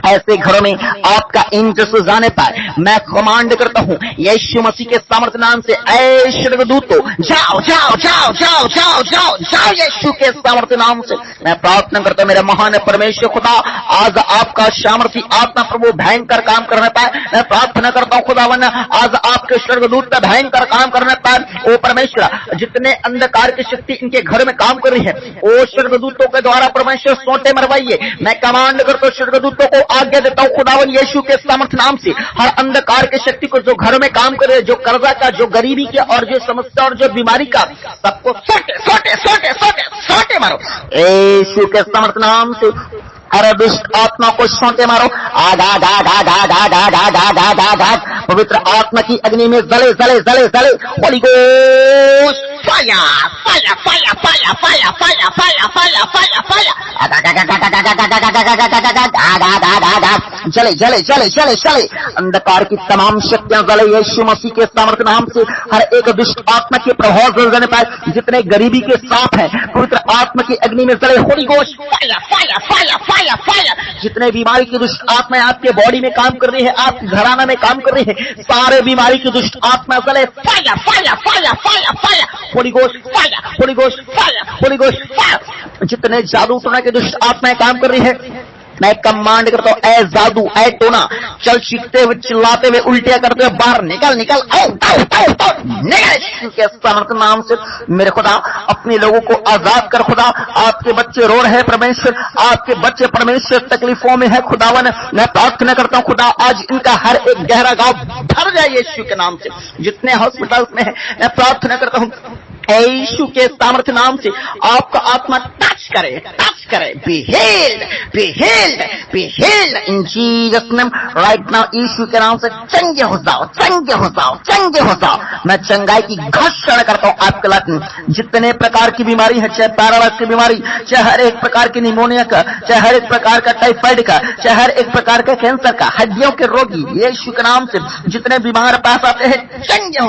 Speaker 1: ऐसे घरों में आपका इंजस जाने पाए मैं कमांड करता हूं यीशु मसीह के सामर्थ्य नाम से ऐ स्वर्गदूतों जाओ जाओ जाओ जाओ जाओ जाओ जाओ यीशु के सामर्थ्य नाम से मैं प्रार्थना करता हूं मेरा महान परमेश्वर खुदा आज आपका सामर्थ्य आत्मा प्रभु भयंकर काम करने पाए। मैं प्रार्थना करता हूं खुदावन आज आपके स्वर्गदूत का भयंकर काम करने पाए। ओ परमेश्वर जितने अंधकार की शक्ति इनके घर में काम कर रही है ओ स्वर्गदूतों के द्वारा परमेश्वर सोटे मरवाइए। मैं कमांड करता हूं स्वर्गदूतों को आज्ञा देता हूं खुदावन यीशु के सामर्थ्य नाम से हर अंधकार की शक्ति को जो घर में काम कर रहे, जो कर्जा का, जो गरीबी का और जो समस्या और जो बीमारी का, सबको सोटे सोटे सोटे सोटे सोटे मारो यीशु के सामर्थ्य नाम से। हर दुष्ट आत्मा को सोटे मारो आग आग आग आग आग आग आग आग आग आग आग आग पवित्र आत्मा की अग्नि में जले जले जले जले Holi ghost fire fire fire fire fire fire fire fire fire fire जले जले जले जले जले अंधकार की तमाम शक्तियां जले यीशु मसीह के सामर्थ्य नाम से। हर एक दुष्ट आत्मा के प्रभाव जल जाने पाए, जितने गरीबी के सांप हैं पवित्र आत्मा की अग्नि में जले Holi ghost fire fire fire fire fire. जितने बीमारी की दुष्ट आत्माएं आपके बॉडी में काम कर रही है, आपके घराना में काम कर रही है, सारे बीमारी की दुष्ट आत्मा जले fire fire fire fire fire Holi ghost fire Holi ghost fire Holi ghost fire. जितने जादू टोना की दुष्ट आत्माएं काम कर रही है मैं कमांड करता हूं ऐ जादू ऐ टोना चल चीखते हुए चिल्लाते हुए उल्टियां करते हुए बाहर निकल निकल के सामर्थ्य नाम से मेरे खुदा अपने लोगों को आजाद कर खुदा। आपके बच्चे रो रहे हैं परमेश्वर, आपके बच्चे परमेश्वर तकलीफों में है खुदावन। मैं प्रार्थना करता हूं खुदा आज इनका हर एक गहरा गांव भर जाए यीशु के नाम से। जितने हॉस्पिटल में है मैं प्रार्थना करता हूं यीशु के सामर्थ्य नाम से आपका आत्मा टच करे be healed in Jesus name right now. यीशु के नाम से चंगे हो जाओ चंगे हो जाओ चंगे हो जाओ। मैं चंगाई की घोषणा करता हूं आपके लाइफ में जितने प्रकार की बीमारी है, चाहे पैरालाइज की बीमारी, चाहे हर एक प्रकार की निमोनिया का, चाहे हर एक प्रकार का टाइफाइड का, चाहे हर एक प्रकार का कैंसर का, हड्डियों के रोगी यीशु के नाम से जितने बीमार पास आते हैं चंगे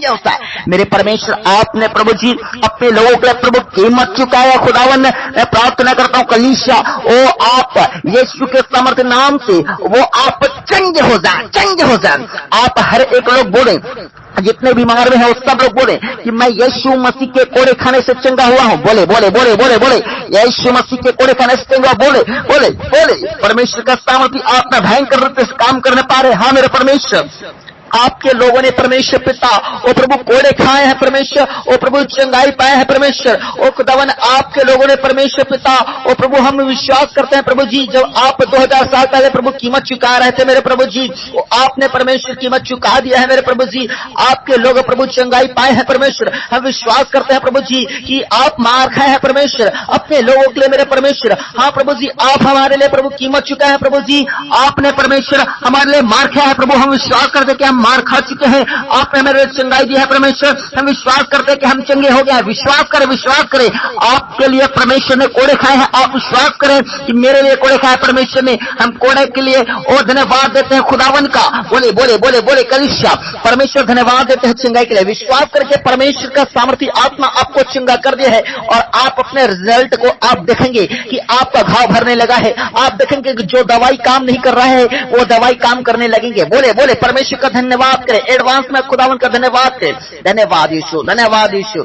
Speaker 1: होता है मेरे परमेश्वर। आपने आपने प्रभु जी अपने लोगों के प्रभु कीमत चुकाया खुदावन। मैं प्रार्थना करता हूँ कलीसिया ओ आप यीशु के सामर्थ्य नाम से वो आप चंगे हो जाए। आप हर एक लोग बोले जितने बीमार में है उस सब लोग बोले कि मैं यीशु मसीह के कोड़े खाने से चंगा हुआ हूँ। बोले बोले बोले बोले बोले यीशु मसीह के कोड़े खाने से चंगा। बोले बोले बोले परमेश्वर का सामर्थ्य आप में भयंकर रूप से काम करने पा रहे। हाँ मेरे परमेश्वर, आपके लोगों ने परमेश्वर पिता ओ प्रभु कोड़े खाए हैं परमेश्वर, ओ प्रभु चंगाई पाए हैं परमेश्वर। ओ खुदावन आपके लोगों ने परमेश्वर पिता ओ प्रभु हम विश्वास करते हैं प्रभु जी, जब आप 2000 साल पहले प्रभु कीमत चुका रहे थे मेरे प्रभु जी, आपने परमेश्वर कीमत चुका दिया है मेरे प्रभु जी। आपके लोग प्रभु चंगाई पाए हैं परमेश्वर। हम विश्वास करते हैं प्रभु जी कि आप मार खाए हैं परमेश्वर अपने लोगों के लिए मेरे परमेश्वर। हाँ प्रभु जी, आप हमारे लिए प्रभु कीमत चुका है प्रभु जी। आपने परमेश्वर हमारे लिए मार खाया है प्रभु। हम विश्वास करते कि हम मार खा चुके हैं, आपने मेरे चंगाई दी है परमेश्वर। हम विश्वास करते हैं कि हम चंगे हो गए। विश्वास करें आपके लिए परमेश्वर ने कोड़े खाए हैं। आप विश्वास करें कि मेरे लिए कोड़े खाए परमेश्वर ने। हम कोड़े के लिए और धन्यवाद देते हैं खुदावन का। बोले बोले बोले बोले कलीसिया परमेश्वर धन्यवाद देते हैं चंगाई के लिए। विश्वास करके परमेश्वर का सामर्थ्य आत्मा आपको चंगा कर दिया है और आप अपने रिजल्ट को आप देखेंगे कि आपका घाव भरने लगा है। आप देखेंगे कि जो दवाई काम नहीं कर रहा है वो दवाई काम करने लगेंगे। बोले बोले परमेश्वर का धन्यवाद करें। एडवांस में खुदावन का धन्यवाद करें। धन्यवाद यीशु, धन्यवाद यीशु।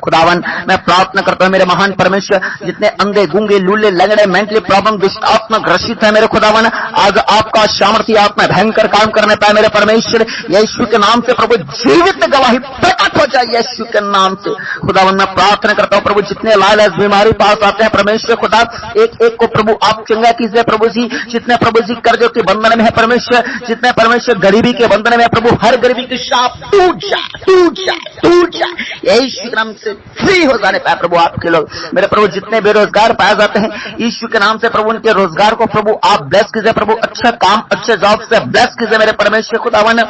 Speaker 1: खुदावन मैं प्रार्थना करता हूं मेरे महान परमेश्वर, जितने अंधे गूंगे लूले लगड़े मेंटली प्रॉब्लम दुष्ट आत्मा ग्रसित है मेरे खुदावन, आज आपका सामर्थ्य आत्मा भयंकर काम करने पाए मेरे परमेश्वर। यीशु के नाम से प्रभु जीवित गवाही प्रकट हो जाए यीशु के नाम से। खुदावन मैं प्रार्थना करता हूं प्रभु जितने लाल बीमारी पास आते हैं परमेश्वर खुदा, एक एक को प्रभु आप चंगा कीजिए प्रभु जी। जितने प्रभु जी कर्जों के बंधन में है परमेश्वर, जितने परमेश्वर गरीबी के बंधन में है प्रभु, हर गरीबी की शाप टूट जाए टूट जाए टूट जाए यीशु के नाम से फ्री हो जाने पाए प्रभु आपके लोग मेरे प्रभु। जितने बेरोजगार पाए जाते हैं यीशु के नाम से प्रभु उनके रोजगार को प्रभु आप ब्लेस कीजिए प्रभु। अच्छा काम अच्छे जॉब से ब्लेस कीजिए मेरे परमेश्वर खुदावन।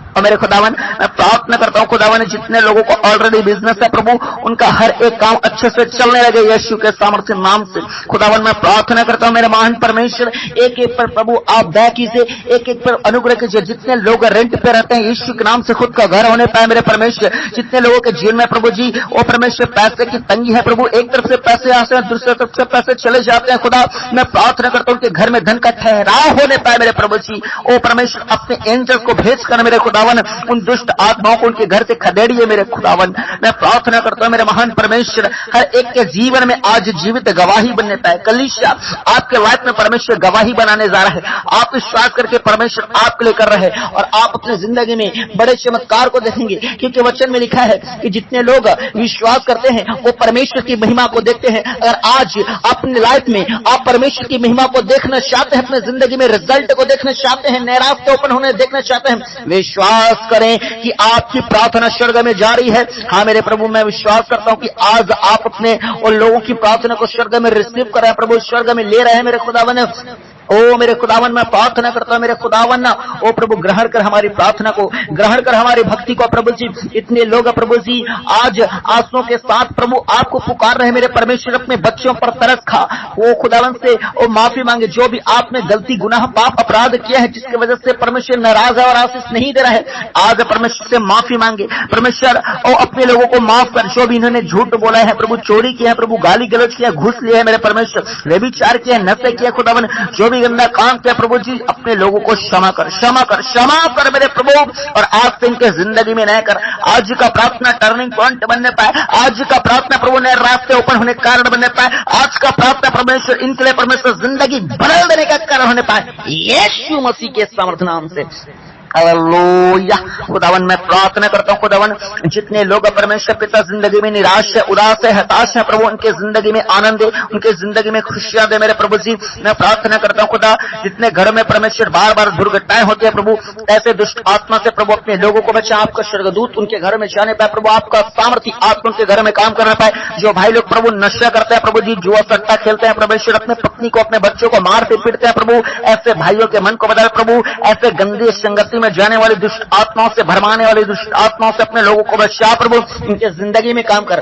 Speaker 1: और मेरे खुदावन मैं प्रार्थना करता हूँ खुदावन जितने लोगों को ऑलरेडी बिजनेस है प्रभु उनका हर एक काम अच्छे से चलने लगे यीशु के सामर्थ्य नाम से। खुदावन मैं प्रार्थना करता हूँ मेरे महान परमेश्वर, एक एक पर प्रभु आप दया कीजिए, एक एक पर अनुग्रह कीजिए। जितने लोग रेंट पे रहते हैं यीशु के नाम से खुद का घर होने पाए मेरे परमेश्वर। जितने लोगों के जीवन में प्रभु जी वो परमेश्वर पैसे की तंगी है प्रभु, एक तरफ से पैसे आते हैं दूसरी तरफ से पैसे चले जाते हैं खुदा, मैं प्रार्थना करता हूँ कि घर में धन का ठहराव होने पाए मेरे प्रभु जी। ओ परमेश्वर अपने एंजल्स को भेज कर मेरे खुदावन उन दुष्ट आत्माओं को उनके घर से खदेड़िए मेरे खुदावन। मैं प्रार्थना करता हूं मेरे महान परमेश्वर हर एक के जीवन में आज जीवित गवाही बनने पाए। कलीसिया आपके लाइफ में परमेश्वर गवाही बनाने जा रहा है। आप विश्वास करके परमेश्वर आपके लिए कर रहे हैं और आप अपने जिंदगी में बड़े चमत्कार को देखेंगे, क्योंकि वचन में लिखा है कि जितने लोग विश्वास करते हैं वो परमेश्वर की महिमा को देखते हैं। अगर आज अपने लाइफ में आप परमेश्वर की महिमा को देखना चाहते हैं, अपने जिंदगी में रिजल्ट को देखना चाहते हैं, नए रास्ते ओपन होने देखना चाहते हैं, विश्वास करें कि आपकी प्रार्थना स्वर्ग में जारी है। हाँ मेरे प्रभु मैं विश्वास करता हूं कि आज आप अपने उन लोगों की प्रार्थना को स्वर्ग में रिसीव कर रहे हैं प्रभु, स्वर्ग में ले रहे हैं मेरे खुदावन। ओ मेरे खुदावन मैं प्रार्थना करता हूं मेरे खुदावन ना ओ प्रभु ग्रहण कर हमारी प्रार्थना को, ग्रहण कर हमारी भक्ति को प्रभु जी। इतने लोग प्रभु जी आज आंसुओं के साथ प्रभु आपको पुकार रहे मेरे परमेश्वर, अपने बच्चों पर तरस खा वो खुदावन से ओ माफी मांगे जो भी आपने गलती गुनाह पाप अपराध किया है जिसकी वजह से परमेश्वर नाराज है और आशीष नहीं दे रहा है। आज परमेश्वर से माफी मांगे परमेश्वर, ओ अपने लोगों को माफ कर जो भी इन्होंने झूठ बोला है प्रभु, चोरी किया है प्रभु, गाली गलौज किया, घूस लिया है मेरे परमेश्वर, व्यभिचार किया, नशे किया खुदावन, जो गंदा काम किया प्रभु जी अपने लोगों को क्षमा कर क्षमा कर क्षमा कर मेरे प्रभु। और आज से इनके जिंदगी में नया कर, आज का प्रार्थना टर्निंग पॉइंट बनने पाए, आज का प्रार्थना प्रभु नए रास्ते ओपन होने का कारण बनने पाए, आज का प्रार्थना परमेश्वर इनके लिए परमेश्वर जिंदगी बदल देने का कारण होने पाए यीशु मसीह के सामर्थ्य नाम से। हालेलुया। खुदावन मैं प्रार्थना करता हूँ खुदावन जितने लोग परमेश्वर पिता जिंदगी में निराश है, उदास है, हताश है प्रभु, उनके जिंदगी में आनंद दे, उनके जिंदगी में खुशियां दे मेरे प्रभु जी। मैं प्रार्थना करता हूँ खुदा जितने घर में परमेश्वर बार बार दुर्घटनाएं होती है प्रभु, ऐसे दुष्ट आत्मा से प्रभु अपने लोगों को बचा, आपका स्वर्गदूत उनके घर में जाने पाए प्रभु, आपका सामर्थ्य आत्मा उनके घर में काम करना पाए। जो भाई लोग प्रभु नशा करते हैं प्रभु जी, जुआ सट्टा खेलते हैं परमेश्वर, अपने पत्नी को अपने बच्चों को मारते पीटते हैं प्रभु, ऐसे भाइयों के मन को बदल प्रभु, ऐसे गंदी संगति में जाने वाली दुष्ट आत्माओं से, भरमाने वाली दुष्ट आत्माओं से अपने लोगों को बचा प्रभु, इनके जिंदगी में काम कर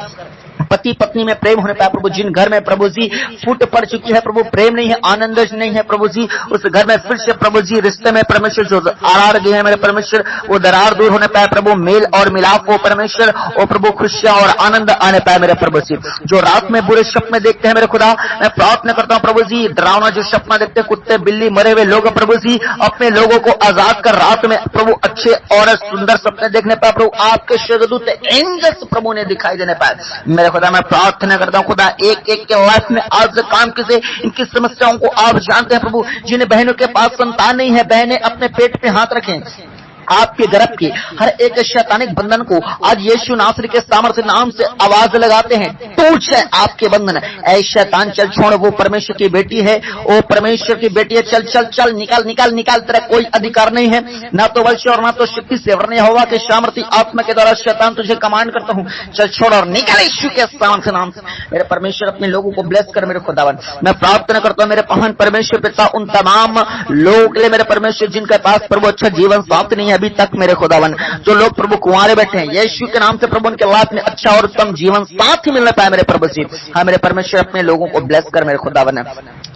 Speaker 2: पति पत्नी में प्रेम होने पाए प्रभु, जिन घर में प्रभु जी फूट पड़ चुकी है प्रभु, प्रेम नहीं है, आनंद नहीं है प्रभु जी, उस घर में फिर से प्रभु जी रिश्ते में परमेश्वर जो दरार गई है मेरे परमेश्वर, वो दरार दूर होने पाए प्रभु, मेल और मिलाप हो परमेश्वर, ओ प्रभु खुशियां और आनंद आने पाए मेरे प्रभु जी। जो रात में बुरे सपने देखते हैं मेरे खुदा, मैं प्रार्थना करता हूं प्रभु जी, डरावना जो सपना देखते हैं, कुत्ते बिल्ली मरे हुए लोग प्रभु जी, अपने लोगों को आजाद कर रात में प्रभु अच्छे और सुंदर सपने देखने पाए प्रभु, आपके स्वर्गदूत एंजल्स प्रभु ने दिखाई देने पाए मेरे खुदा। मैं प्रार्थना करता हूं खुदा, एक एक के लाइफ में आज से काम कीजिए, इनकी समस्याओं को आप जानते हैं प्रभु। जिन बहनों के पास संतान नहीं है, बहनें अपने पेट पे हाथ रखें, आपके गर्भ के हर एक शैतानिक बंधन को आज यीशु नासरी के सामर्थ्य नाम से आवाज लगाते हैं, टूट जाए आपके बंधन। ऐ शैतान चल छोड़, वो परमेश्वर की बेटी है, वो परमेश्वर की बेटी है, चल चल चल, निकाल निकाल निकाल, तेरा कोई अधिकार नहीं है, ना तो बल से और ना तो शक्ति से, वरना यहोवा के सामर्थ्य आत्मा के द्वारा शैतान तुझे कमांड करता हूँ, चल छोड़ और निकाल यीशु के सामर्थ्य नाम से। मेरे परमेश्वर अपने लोगों को ब्लेस कर मेरे खुदावन। मैं प्रार्थना करता हूँ मेरे महान परमेश्वर पिता, उन तमाम लोगों के लिए मेरे परमेश्वर जिनके पास प्रभु अच्छा जीवन साथी नहीं है अभी तक मेरे खुदावन, जो लोग प्रभु कुंवारे बैठे हैं, यीशु के नाम से प्रभु उनके लाइफ में अच्छा और उत्तम जीवन साथी मिलने पाए मेरे प्रभु जी। हाँ मेरे परमेश्वर अपने लोगों को ब्लेस कर मेरे खुदावन।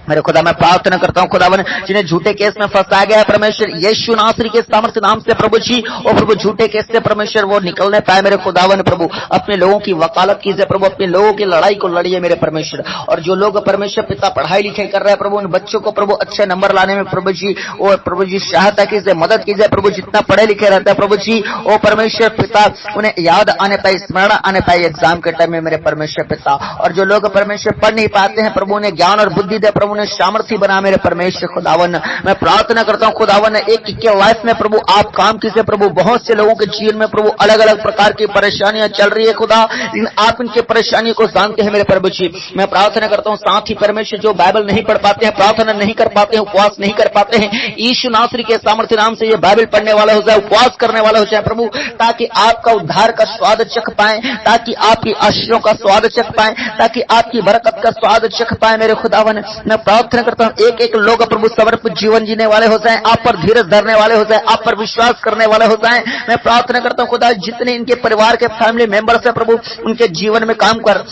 Speaker 2: मेरे खुदा मैं प्रार्थना करता हूँ खुदावन, जिन्हें झूठे केस में फंसाया गया है परमेश्वर, यीशु नासरी के सामर्थ्य नाम से प्रभु जी, और प्रभु झूठे केस से परमेश्वर वो निकलने पाए मेरे खुदावन। प्रभु अपने लोगों की वकालत कीजिए प्रभु, अपने लोगों की लड़ाई को लड़िए मेरे परमेश्वर। और जो लोग परमेश्वर पिता पढ़ाई लिखाई कर रहे हैं प्रभु, उन बच्चों को प्रभु अच्छे नंबर लाने में प्रभु जी, और प्रभु जी सहायता कीजिए, मदद कीजिए प्रभु। जितना पढ़े लिखे रहता है प्रभु जी, ओ परमेश्वर पिता उन्हें याद आने पाए, स्मरण आने पाए एग्जाम के टाइम में मेरे परमेश्वर पिता। और जो लोग परमेश्वर पढ़ नहीं पाते हैं प्रभु, उन्हें ज्ञान और बुद्धि दे प्रभु, उन्हें सामर्थ्य बना मेरे परमेश्वर खुदावन। मैं प्रार्थना करता हूं खुदावन, एक के लाइफ में प्रभु आप काम कीजिए प्रभु। बहुत से लोगों के जीवन में प्रभु अलग अलग प्रकार की परेशानियां चल रही है खुदा, लेकिन आप इनके परेशानी को जानते हैं मेरे प्रभु जी। मैं प्रार्थना करता हूं साथ ही परमेश्वर जो बाइबल नहीं पढ़ पाते हैं, प्रार्थना नहीं कर पाते हैं, उपवास नहीं कर पाते हैं, यीशु नासरी के सामर्थ्य नाम से ये बाइबल पढ़ने वाला हो जाए, उपवास करने वाला हो जाए प्रभु, ताकि आपका उद्धार का स्वाद चख पाए, ताकि आपकी आशीषों का स्वाद चख पाए, ताकि आपकी बरकत का स्वाद चख पाए मेरे खुदावन। मैं प्रार्थना करता हूं एक एक लोग प्रभु समर्पित जीवन जीने वाले हो जाएं, आप पर धीरज धरने वाले हो जाएं, आप पर विश्वास करने वाले हो जाएं। मैं प्रार्थना करता हूं खुदा, जितने इनके परिवार के फैमिली मेंबर्स है प्रभु, उनके जीवन में काम कर।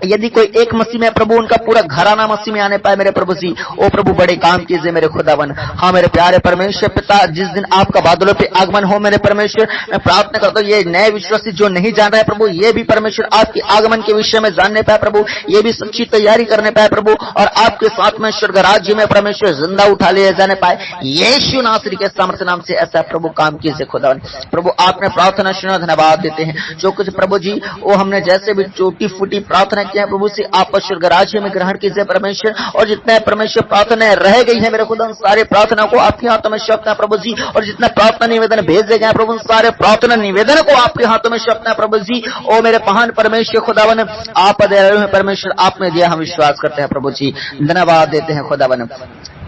Speaker 2: यदि कोई एक मसीह में प्रभु, उनका पूरा घराना मसीह में आने पाए मेरे प्रभु जी। ओ प्रभु बड़े काम कीजिए मेरे खुदावन। हाँ मेरे प्यारे परमेश्वर पिता, जिस दिन आपका बादलों पे आगमन हो मेरे परमेश्वर, मैं प्रार्थना करता हूँ ये नए विश्वासी जो नहीं जान रहे प्रभु, ये भी परमेश्वर आपके आगमन के विषय में जानने पाए प्रभु, ये भी सच्ची तैयारी करने पाए प्रभु, और आपके साथ में स्वर्ग राज्य में परमेश्वर जिंदा उठा लिए जाने पाए यीशु नासरी के सामर्थ्य नाम से। ऐसा प्रभु काम कीजिए खुदावन। प्रभु आपने प्रार्थना सुना, धन्यवाद देते हैं। जो कुछ प्रभु जी वो हमने जैसे भी टूटी फूटी प्रार्थना किया प्रभु से आप स्वर्ग राज्य में ग्रहण कीजिए परमेश्वर। और जितने परमेश्वर प्रार्थना रह गई है मेरे खुदा, उन सारे प्रार्थना को आपके हाथों में सौंपना प्रभु जी। और जितना प्रार्थना निवेदन भेजे गए प्रभु, उन सारे प्रार्थना निवेदन को आपके हाथों में सौंपना प्रभु जी। ओ मेरे महान परमेश्वर खुदावन, आप दयालु हैं परमेश्वर, आपने दिया हम विश्वास करते हैं प्रभु जी, धन्यवाद देते हैं खुदावन।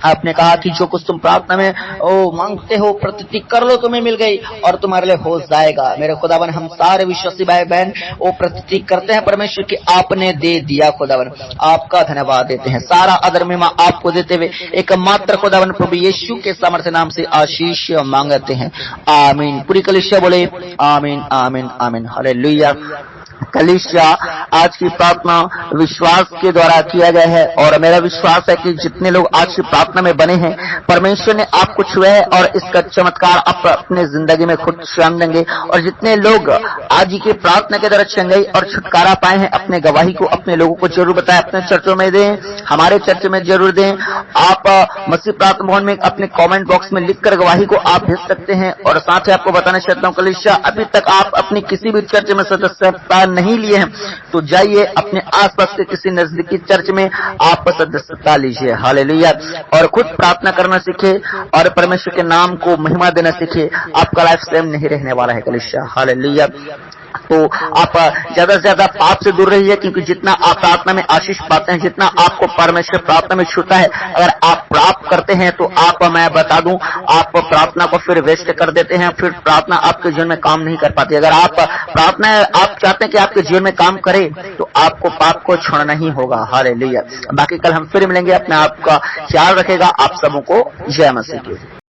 Speaker 2: आपने कहा कि जो कुछ तुम प्रार्थना में ओ मांगते हो प्रतीति कर लो, तुम्हें मिल गई और तुम्हारे लिए हो जाएगा मेरे खुदावन। हम सारे विश्वासी भाई बहन वो प्रतीति करते हैं परमेश्वर कि आपने दे दिया खुदावन, आपका धन्यवाद देते हैं। सारा आदर महिमा आपको देते हुए एकमात्र खुदावन प्रभु यीशु के सामर्थ्य नाम से आशीष मांगते हैं, आमीन। पूरी कलीसिया बोले आमीन आमीन आमीन, हालेलुया। कलीसिया आज की प्रार्थना विश्वास के द्वारा किया गया है, और मेरा विश्वास है कि जितने लोग आज की प्रार्थना में बने हैं, परमेश्वर ने आपको छुआ है और इसका चमत्कार आप अपने जिंदगी में खुद स्वयं देंगे। और जितने लोग आज की प्रार्थना के द्वारा चंगाई और छुटकारा पाए हैं, अपने गवाही को अपने लोगों को जरूर बताएं, अपने चर्चों में दें, हमारे चर्च में जरूर दें। आप मसीह प्रार्थना भवन में अपने कमेंट बॉक्स में लिखकर गवाही को आप भेज सकते हैं। और साथ ही आपको बताना चाहता हूँ कलीसिया, अभी तक आप अपनी किसी भी चर्च में सदस्यता नहीं लिए हैं तो जाइए अपने आसपास के किसी नजदीकी चर्च में आप सदस्यता लीजिए, हालेलुया। और खुद प्रार्थना करना सीखे और परमेश्वर के नाम को महिमा देना सीखे। आपका लाइफ सेम नहीं रहने वाला है कलीसिया, हालेलुया। तो आप ज्यादा से ज्यादा पाप से दूर रहिए, क्योंकि जितना आप प्रार्थना में आशीष पाते हैं, जितना आपको परमेश्वर प्रार्थना में छूता है, अगर आप प्राप्त करते हैं तो आप, मैं बता दूं, आप प्रार्थना को फिर वेस्ट कर देते हैं, फिर प्रार्थना आपके जीवन में काम नहीं कर पाती। अगर आप प्रार्थना आप चाहते हैं कि आपके जीवन में काम करे, तो आपको पाप को छोड़ना ही होगा, हालेलुया। बाकी कल हम फिर मिलेंगे। अपने आप का ख्याल रखेगा। आप सबों को जय मसीह की।